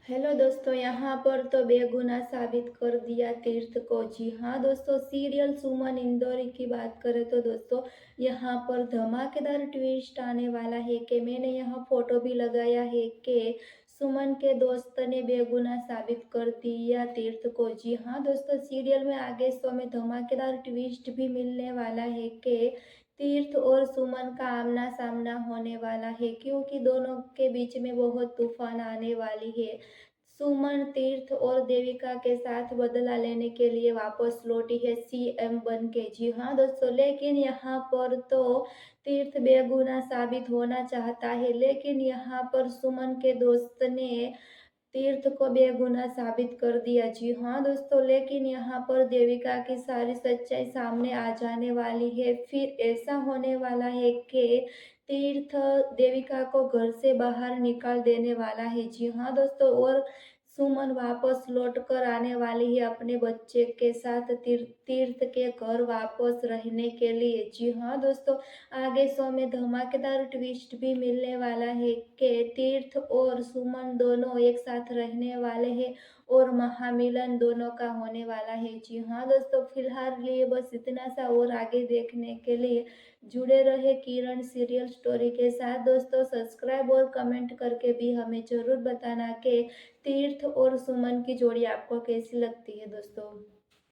Hello दोस्तों, यहाँ पर तो बेगुनाह साबित कर दिया तीर्थ को। जी हाँ दोस्तों, सीरियल सुमन इंदौरी की बात करें तो दोस्तों यहाँ पर धमाकेदार ट्विस्ट आने वाला है कि मैंने यहाँ फोटो भी लगाया है कि सुमन के दोस्त ने बेगुनाह साबित कर दिया तीर्थ को। जी हाँ दोस्तों, सीरियल में आगे शो में धमाकेदार ट्विस्ट भी मिलने वाला है कि तीर्थ और सुमन का आमना सामना होने वाला है, क्योंकि दोनों के बीच में बहुत तूफान आने वाली है। सुमन तीर्थ और देविका के साथ बदला लेने के लिए वापस लौटी है सीएम बन के। जी हाँ दोस्तों, लेकिन यहाँ पर तो तीर्थ बेगुनाह साबित होना चाहता है, लेकिन यहाँ पर सुमन के दोस्त ने तीर्थ को बेगुनाह साबित कर दिया। जी हाँ दोस्तों, लेकिन यहाँ पर देविका की सारी सच्चाई सामने आ जाने वाली है। फिर ऐसा होने वाला है कि तीर्थ देविका को घर से बाहर निकाल देने वाला है। जी हाँ दोस्तों, और सुमन वापस लौट कर आने वाली है अपने बच्चे के साथ तीर्थ के घर वापस रहने के लिए। जी हाँ दोस्तों, आगे शो में धमाकेदार ट्विस्ट भी मिलने वाला है कि तीर्थ और सुमन दोनों एक साथ रहने वाले हैं और महामिलन दोनों का होने वाला है। जी हाँ दोस्तों, फिलहाल लिए बस इतना सा, और आगे देखने के लिए जुड़े रहे किरण सीरियल स्टोरी के साथ। दोस्तों सब्सक्राइब और कमेंट करके भी हमें ज़रूर बताना कि तीर्थ और सुमन की जोड़ी आपको कैसी लगती है दोस्तों।